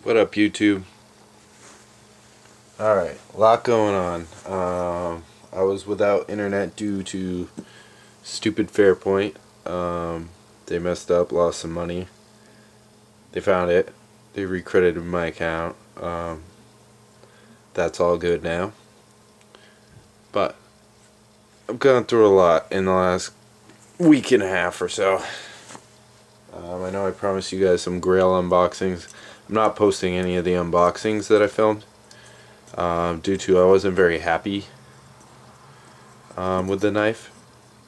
What up, YouTube? Alright, a lot going on. I was without internet due to stupid Fairpoint. They messed up, lost some money. They found it. They recredited my account. That's all good now. But I've gone through a lot in the last week and a half or so. I know I promised you guys some Grail unboxings. I'm not posting any of the unboxings that I filmed due to I wasn't very happy with the knife,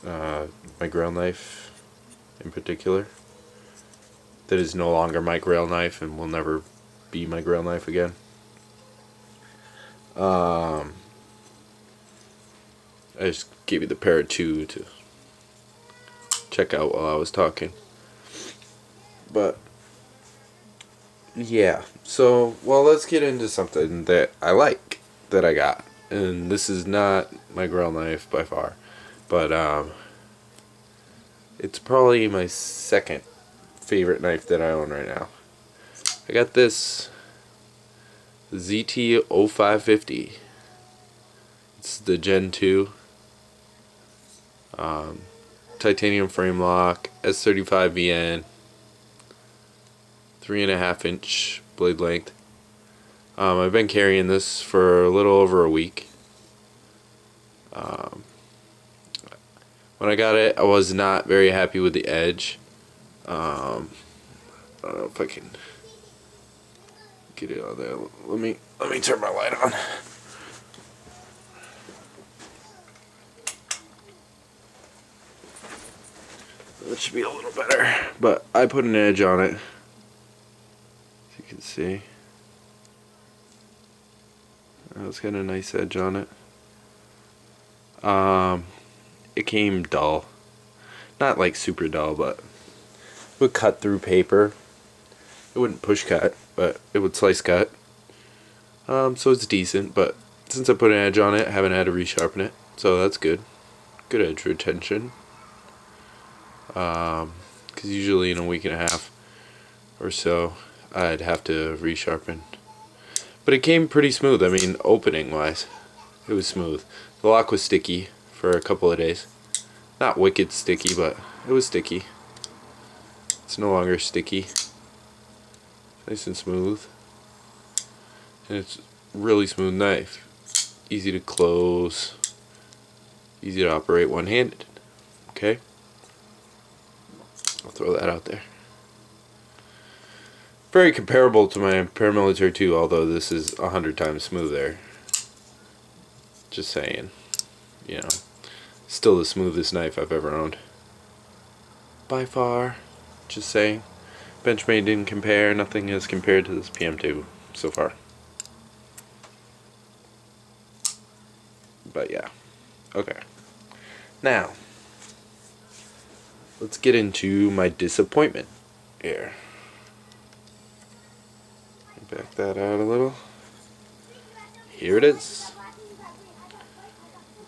my Grail knife in particular. That is no longer my Grail knife and will never be my Grail knife again. I just gave you the pair of two to check out while I was talking. But yeah, so let's get into something that I like that I got. And this is not my Grail knife by far, but it's probably my second favorite knife that I own right now. I got this ZT-0550. It's the Gen 2 titanium frame lock, S35 VN, 3.5 inch blade length. I've been carrying this for a little over a week. When I got it, I was not very happy with the edge. I don't know if I can get it on there. Let me turn my light on. That should be a little better, but I put an edge on it. As you can see, it's got a nice edge on it. It came dull, not like super dull, but it would cut through paper. It wouldn't push cut, but it would slice cut. So it's decent, but since I put an edge on it, I haven't had to resharpen it, so that's good. Good edge retention. Because usually in a week and a half or so I'd have to resharpen, but it came pretty smooth. I mean, opening wise it was smooth. The lock was sticky for a couple of days, not wicked sticky, but it was sticky. It's no longer sticky. Nice and smooth, and it's a really smooth knife, easy to close, easy to operate one-handed. Okay, I'll throw that out there. Very comparable to my Paramilitary 2, although this is 100 times smoother. Just saying, you know, still the smoothest knife I've ever owned. By far, just saying. Benchmade didn't compare, nothing has compared to this PM2 so far. But yeah, okay. Now, let's get into my disappointment here. Back that out a little. Here it is.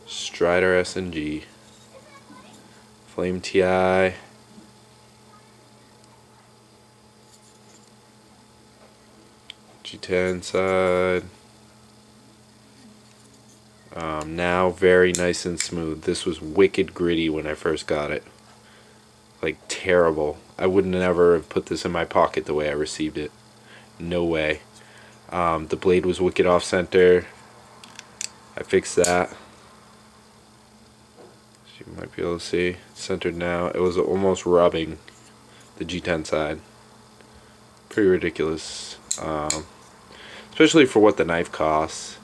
Strider SNG. Flame TI. G10 side. Now very nice and smooth. This was wicked gritty when I first got it. Like terrible. I would never have put this in my pocket the way I received it. No way. The blade was wicked off center. I fixed that. As you might be able to see, it's centered now. It was almost rubbing the G10 side. Pretty ridiculous. Especially for what the knife costs.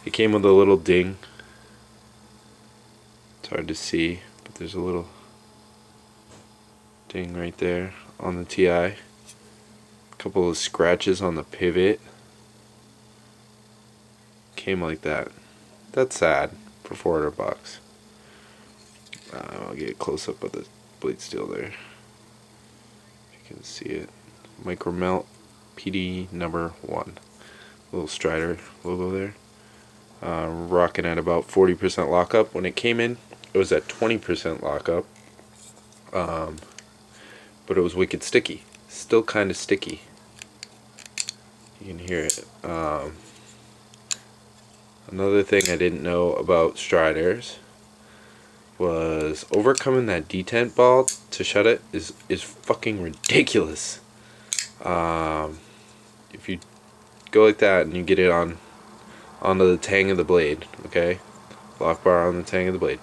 It came with a little ding. It's hard to see, but there's a little ding right there on the TI. Couple of scratches on the pivot. Came like that. That's sad for 400 bucks. I'll get a close up of the blade steel there. If you can see it. Micro melt PD number 1. Little Strider logo there. Rocking at about 40% lockup. When it came in, it was at 20% lockup. But it was wicked sticky. Still kind of sticky. You can hear it. Another thing I didn't know about Striders was overcoming that detent ball to shut it is fucking ridiculous. If you go like that and you get it onto the tang of the blade, okay, lock bar on the tang of the blade,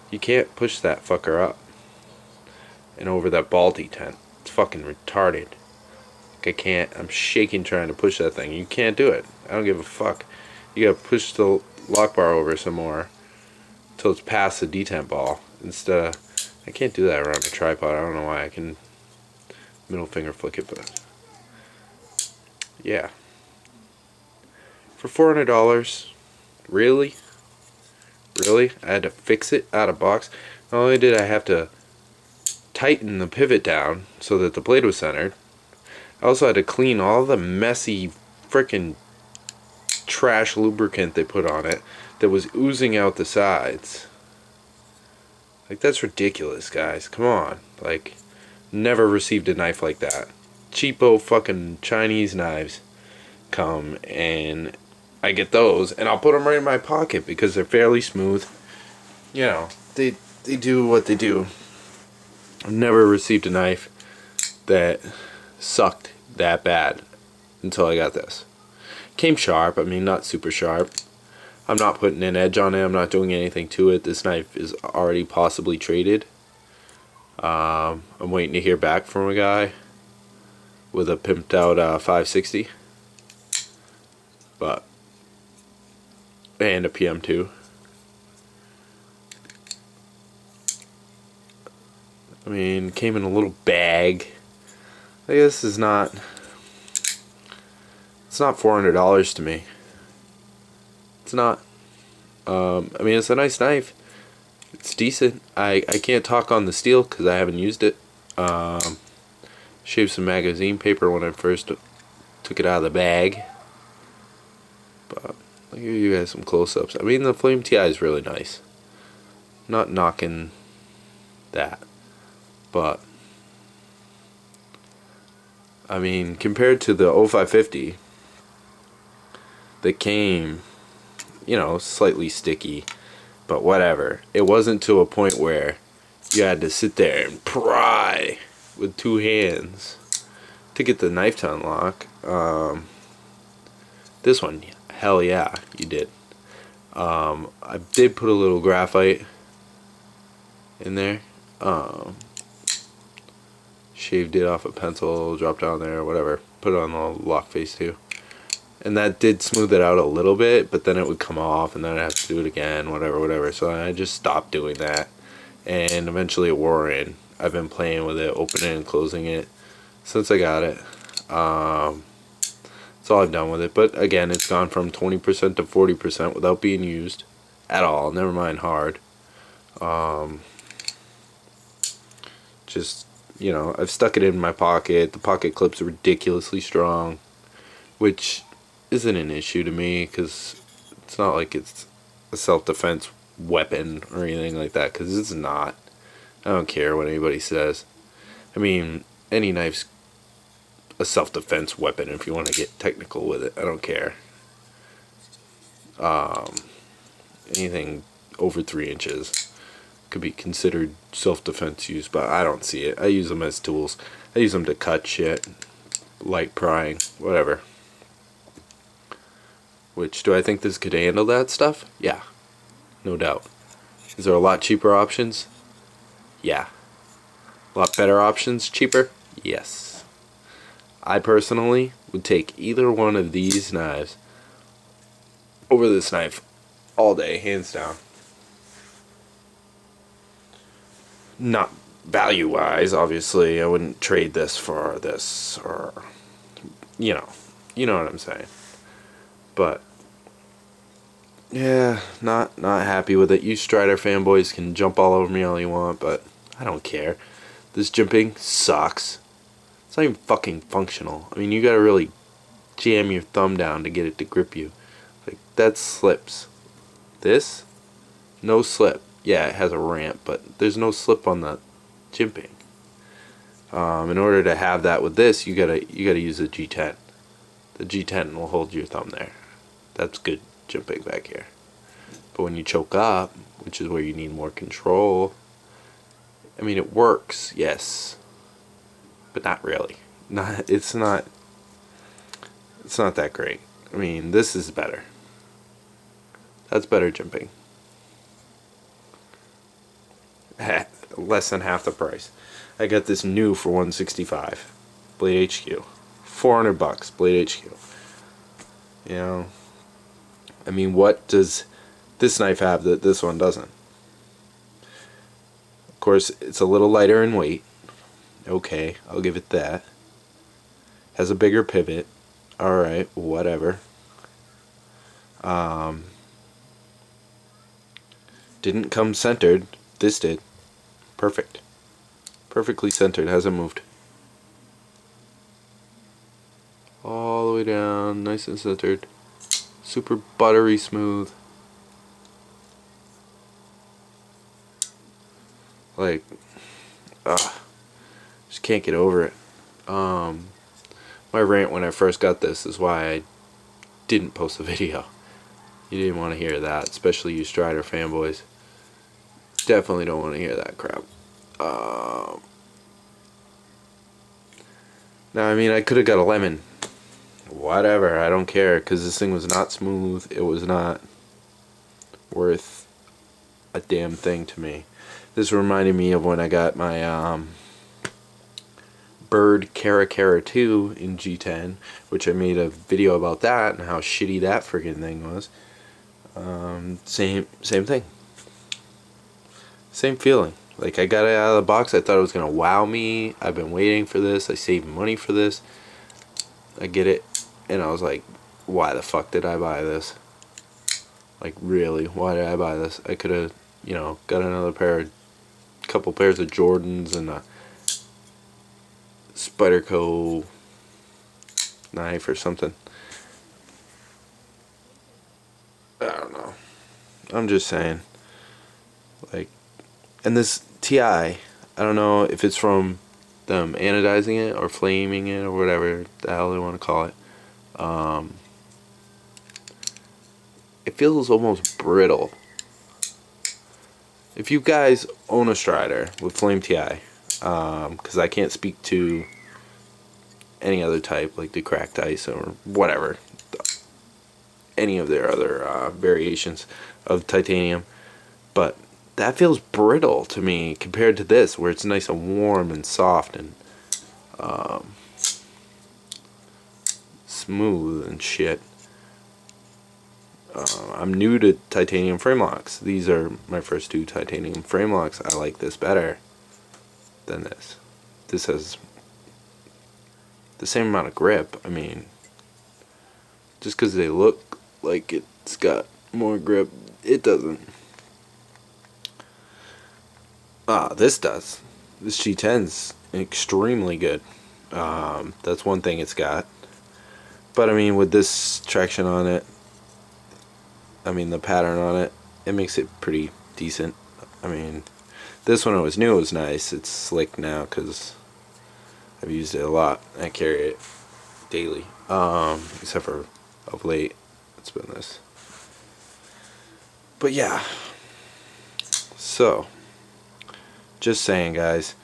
you can't push that fucker up and over that ball detent. It's fucking retarded. Like I can't. I'm shaking trying to push that thing. You can't do it. I don't give a fuck. You gotta push the lock bar over some more until it's past the detent ball. Instead of, I can't do that around a tripod. I don't know why. I can middle finger flick it, but yeah. For $400, really? Really? I had to fix it out of box. Not only did I have to tighten the pivot down so that the blade was centered, I also had to clean all the messy frickin' trash lubricant they put on it that was oozing out the sides. Like, that's ridiculous, guys. Come on. Like, never received a knife like that. Cheapo fucking Chinese knives come and I get those and I'll put them right in my pocket because they're fairly smooth. You know, they do what they do. I've never received a knife that sucked that bad until I got this. Came sharp, I mean, not super sharp. I'm not putting an edge on it, I'm not doing anything to it. This knife is already possibly traded. I'm waiting to hear back from a guy with a pimped out 560, but and a PM2. I mean, came in a little bag. I guess it's not $400 to me. It's not. I mean, it's a nice knife. It's decent. I can't talk on the steel because I haven't used it. Shaved some magazine paper when I first took it out of the bag. But I'll give you guys some close-ups. I mean, the Flame TI is really nice. Not knocking that. But I mean, compared to the 0550 that came, you know, slightly sticky, but whatever. It wasn't to a point where you had to sit there and pry with two hands to get the knife to unlock. This one, hell yeah, you did. I did put a little graphite in there. Shaved it off a pencil, dropped down there, whatever. Put it on the lock face too. And that did smooth it out a little bit, but then it would come off and then I'd have to do it again, whatever. So I just stopped doing that. And eventually it wore in. I've been playing with it, opening and closing it since I got it. That's all I've done with it. But again, it's gone from 20% to 40% without being used at all. Never mind hard. Just, you know, I've stuck it in my pocket. The pocket clips are ridiculously strong, which isn't an issue to me because it's not like it's a self-defense weapon or anything like that, because it's not. I don't care what anybody says. I mean, any knife's a self-defense weapon if you want to get technical with it. I don't care. Anything over 3 inches could be considered self-defense use, but I don't see it. I use them as tools. I use them to cut shit, light prying, whatever. Which, do I think this could handle that stuff? Yeah, no doubt. Is there a lot cheaper options? Yeah. A lot better options, cheaper? Yes. I personally would take either one of these knives over this knife all day, hands down. Not value-wise, obviously. I wouldn't trade this for this, or you know what I'm saying. But yeah, not happy with it. You Strider fanboys can jump all over me all you want, but I don't care. This jimping sucks. It's not even fucking functional. I mean, you gotta really jam your thumb down to get it to grip you. Like, that slips. This, no slip. Yeah, it has a ramp, but there's no slip on the jimping. In order to have that with this, you gotta use a G10. The G10 will hold your thumb there. That's good jumping back here. But when you choke up, which is where you need more control, I mean, it works, yes, but not really. It's not that great. I mean, this is better. That's better jumping. Less than half the price. I got this new for $165. Blade HQ. $400. Blade HQ. You know, I mean, what does this knife have that this one doesn't? Of course, it's a little lighter in weight. Okay, I'll give it that. Has a bigger pivot. Alright, whatever. Didn't come centered. This did. Perfect. Perfectly centered. Hasn't moved. All the way down. Nice and centered. Super buttery smooth. Like, just can't get over it. My rant when I first got this is why I didn't post a video. You didn't want to hear that, especially you Strider fanboys. Definitely don't want to hear that crap. Now, I mean, I could have got a lemon. Whatever, I don't care, because this thing was not smooth. It was not worth a damn thing to me. This reminded me of when I got my Bird Cara 2 in G10, which I made a video about that and how shitty that friggin' thing was. Same thing. Same feeling. Like, I got it out of the box, I thought it was gonna wow me. I've been waiting for this. I saved money for this. I get it, and I was like, why the fuck did I buy this? Like, really, why did I buy this? I could have, you know, got another couple pairs of Jordans and a Spyderco knife or something. I don't know. I'm just saying. Like, and this TI, I don't know if it's from them anodizing it or flaming it or whatever the hell they want to call it. It feels almost brittle. If you guys own a Strider with Flame TI, because I can't speak to any other type like the cracked ice or whatever, any of their other variations of titanium, but that feels brittle to me compared to this, where it's nice and warm and soft and smooth and shit. I'm new to titanium frame locks. These are my first two titanium frame locks. I like this better than this. This has the same amount of grip. I mean, just because they look like it's got more grip, it doesn't. This does. This G10's extremely good. That's one thing it's got. But I mean, with this traction on it, I mean the pattern on it, it makes it pretty decent. I mean, this one, it was new, it was nice. It's slick now because I've used it a lot. I carry it daily, except for of late it's been this. But yeah, so just saying, guys,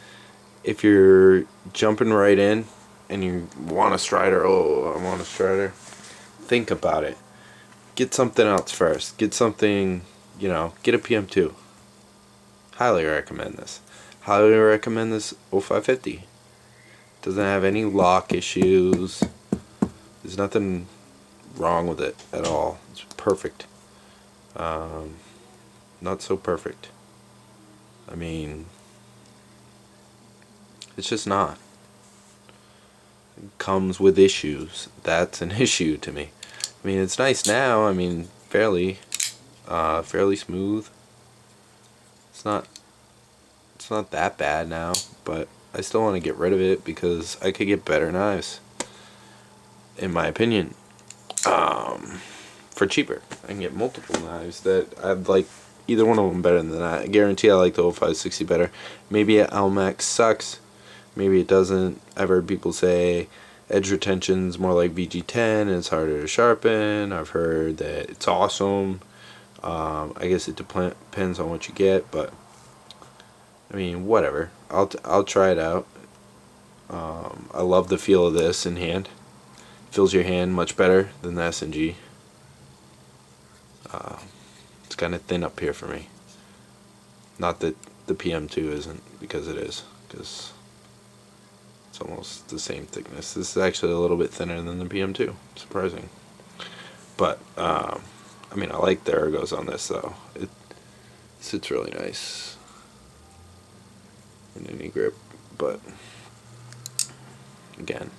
if you're jumping right in and you want a Strider, oh, I want a Strider, think about it. Get something else first. Get something, you know, get a PM2. Highly recommend this. Highly recommend this 0550. Doesn't have any lock issues. There's nothing wrong with it at all. It's perfect. Not so perfect. I mean, it's just not. It comes with issues. That's an issue to me. I mean, it's nice now. I mean, fairly smooth. It's not that bad now, but I still want to get rid of it because I could get better knives, in my opinion, for cheaper. I can get multiple knives that I'd like either one of them better than that. I guarantee I like the 0560 better. Maybe Elmex sucks. Maybe it doesn't. I've heard people say edge retention's more like VG10 and it's harder to sharpen. I've heard that it's awesome. I guess it depends on what you get, but I mean, whatever. I'll try it out. I love the feel of this in hand. Feels your hand much better than the SNG. It's kind of thin up here for me. Not that the PM2 isn't, because it is, because it's almost the same thickness. This is actually a little bit thinner than the PM2. Surprising. But I mean, I like the ergos on this though. It sits really nice in any grip. But again,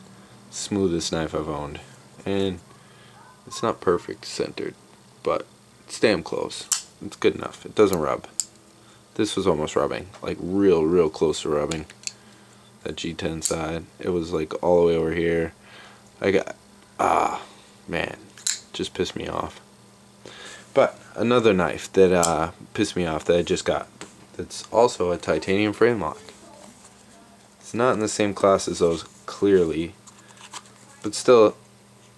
smoothest knife I've owned, and it's not perfect centered, but it's damn close. It's good enough. It doesn't rub. This was almost rubbing, like real close to rubbing. That G10 side, it was like all the way over here. I got man, just pissed me off. But another knife that pissed me off that I just got, that's also a titanium frame lock. It's not in the same class as those, clearly, but still,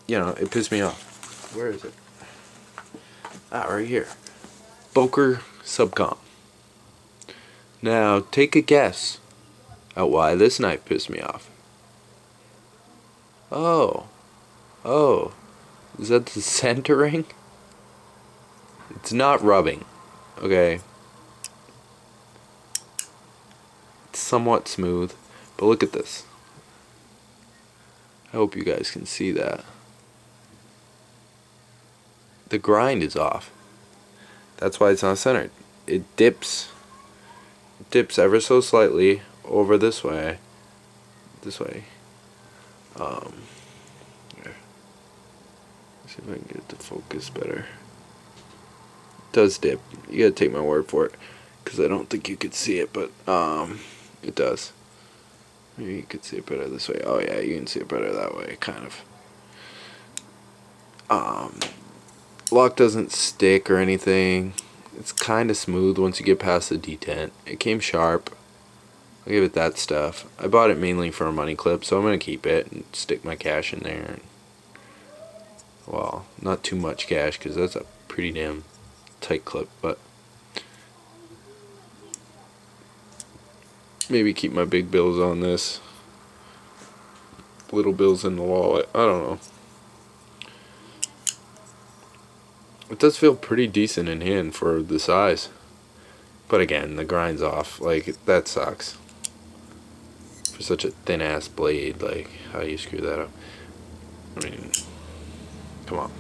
you know, it pissed me off. Where is it? Right here. Boker Subcom. Now take a guess at why this knife pissed me off. Oh, is that the centering? It's not rubbing, okay? It's somewhat smooth, but look at this. I hope you guys can see that. The grind is off. That's why it's not centered. It dips ever so slightly over this way. Here. See if I can get it to focus better. It does dip. You gotta take my word for it, because I don't think you could see it, but it does. Maybe you could see it better this way. Oh yeah, you can see it better that way, kind of. Lock doesn't stick or anything. It's kind of smooth once you get past the detent. It came sharp. I'll give it that stuff. I bought it mainly for a money clip, so I'm going to keep it and stick my cash in there. Well, not too much cash, because that's a pretty damn tight clip, but maybe keep my big bills on this. Little bills in the wallet. I don't know. It does feel pretty decent in hand for the size. But again, the grind's off. Like, that sucks. For such a thin ass blade, like, how do you screw that up? I mean, come on.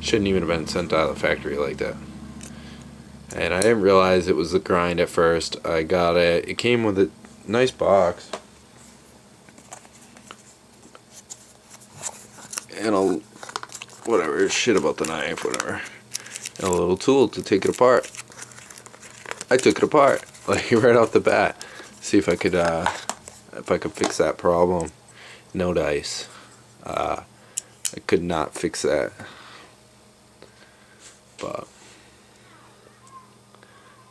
Shouldn't even have been sent out of the factory like that. And I didn't realize it was the grind at first. I got it. It came with a nice box. And a whatever, shit about the knife, whatever. And a little tool to take it apart. I took it apart, like, right off the bat. See if I could fix that problem. No dice. I could not fix that. But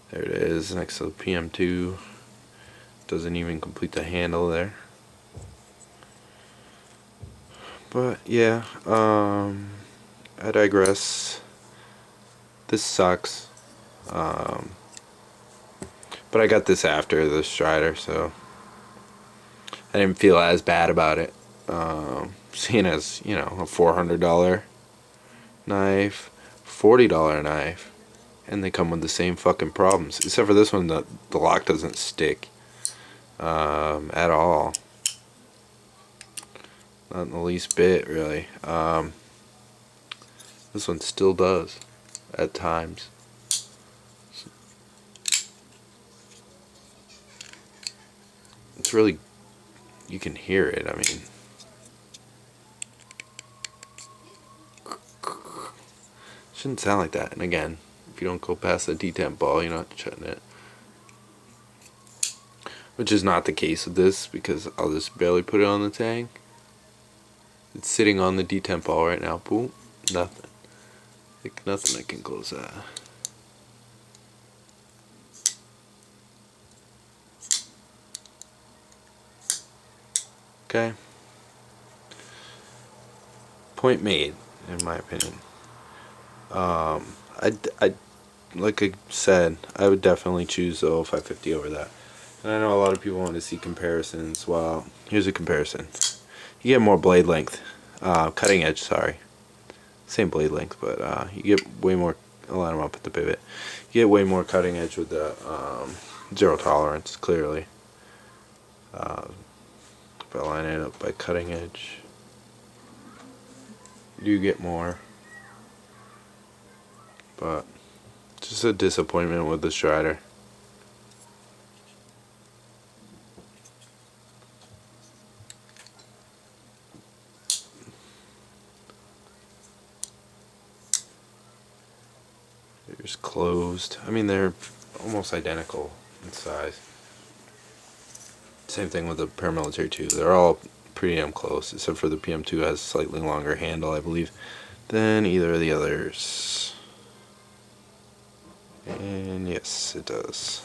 there it is, next to the PM2. Doesn't even complete the handle there. But yeah, I digress. This sucks. But I got this after the Strider, so I didn't feel as bad about it. Seeing as, you know, a $400 knife, $40 knife, and they come with the same fucking problems. Except for this one, the lock doesn't stick at all. Not in the least bit, really. This one still does at times. It's really, you can hear it. I mean, shouldn't sound like that. And again, if you don't go past the detent ball, you're not shutting it. Which is not the case with this, because I'll just barely put it on the tang. It's sitting on the detent ball right now. Boom. Nothing. Like nothing I can close that. Okay. Point made, in my opinion. I like I said, I would definitely choose the 0550 over that. And I know a lot of people want to see comparisons. Well, here's a comparison. You get more blade length, cutting edge. Sorry, same blade length, but you get way more. I'll line them up at the pivot. You get way more cutting edge with the zero tolerance. Clearly, if I line it up by cutting edge, you get more. But just a disappointment with the Strider. They're just closed. I mean, they're almost identical in size. Same thing with the paramilitary 2. They're all pretty damn close, except for the PM2 has a slightly longer handle, I believe, than either of the others. And yes, it does.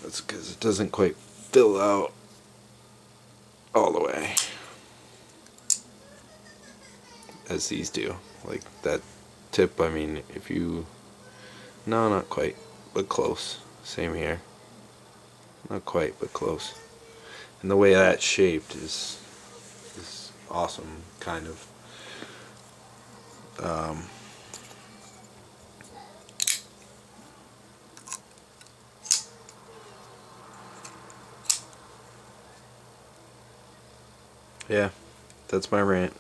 That's because it doesn't quite fill out all the way as these do. Like that tip, I mean, if you... No, not quite, but close. Same here. Not quite, but close. And the way that's shaped is awesome, kind of. Yeah, that's my rant.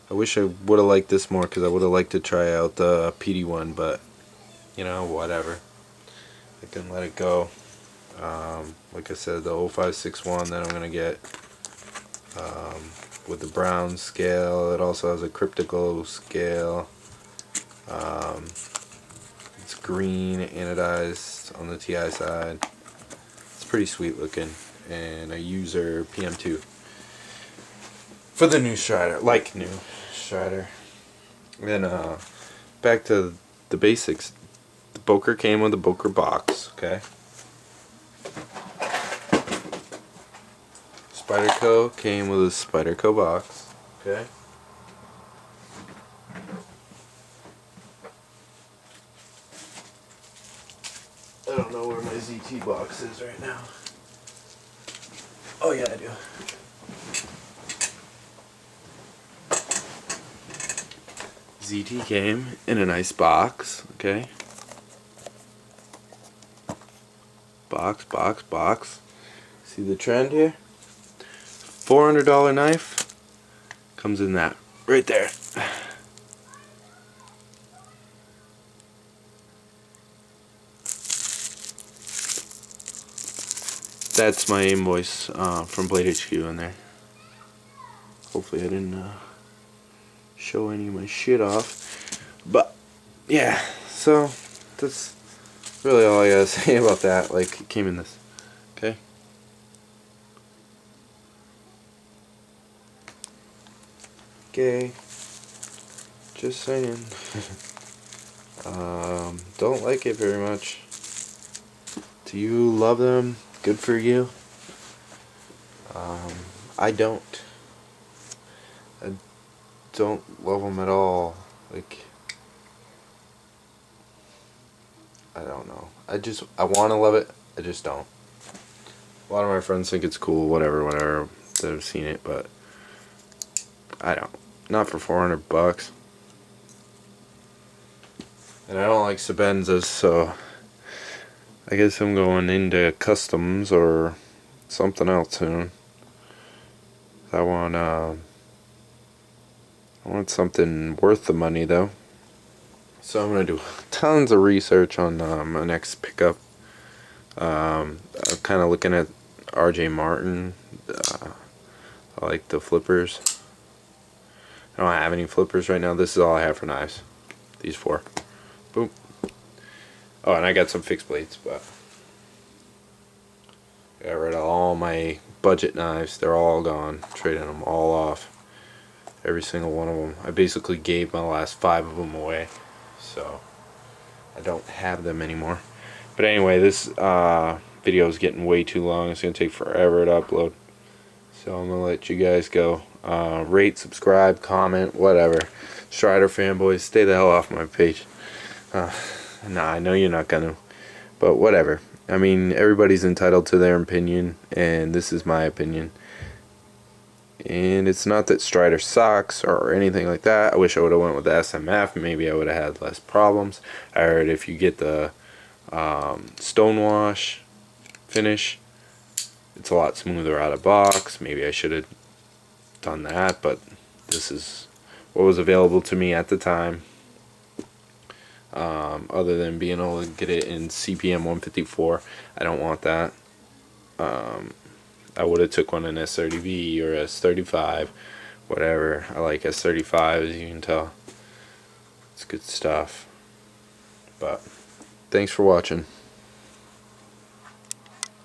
I wish I would have liked this more, because I would have liked to try out the PD one, but you know, whatever. I couldn't let it go. Like I said, the 0561 that I'm gonna get with the brown scale. It also has a cryptical scale. It's green anodized on the TI side. It's pretty sweet looking, and a user PM2 for the new Strider, like new Strider. And back to the basics. The Boker came with a Boker box, okay? Spyderco came with a Spyderco box, okay? I don't know where my ZT box is right now. Oh yeah, I do. ZT came in a nice box, okay? Box. See the trend here? $400 knife comes in that right there. That's my invoice from Blade HQ in there. Hopefully I didn't show any of my shit off, but yeah, so that's really all I gotta say about that. Like, it came in this, okay? Okay, just saying. Don't like it very much. Do you love them? Good for you. I don't love them at all. Like, I don't know. I want to love it. I just don't. A lot of my friends think it's cool, whatever, that have seen it, but I don't. Not for $400. And I don't like Sebenzas, so I guess I'm going into customs or something else soon. I want something worth the money, though. So I'm going to do tons of research on my next pickup. I'm kind of looking at RJ Martin. I like the flippers. I don't have any flippers right now. This is all I have for knives. These 4. Boom. Oh, and I got some fixed blades, but I got rid of all my budget knives. They're all gone. Trading them all off. Every single one of them. I basically gave my last 5 of them away, so I don't have them anymore. But anyway, this video is getting way too long. It's going to take forever to upload, so I'm going to let you guys go. Rate, subscribe, comment, whatever. Strider fanboys, stay the hell off my page. Nah, I know you're not gonna, but whatever. I mean, everybody's entitled to their opinion, and this is my opinion. And it's not that Strider sucks or anything like that. I wish I would have went with the SMF. Maybe I would have had less problems. I heard if you get the stonewash finish, it's a lot smoother out of box. Maybe I should have done that, but this is what was available to me at the time. Other than being able to get it in CPM 154, I don't want that. I would have took one in S30V or S35, whatever. I like S35, as you can tell. It's good stuff. But thanks for watching.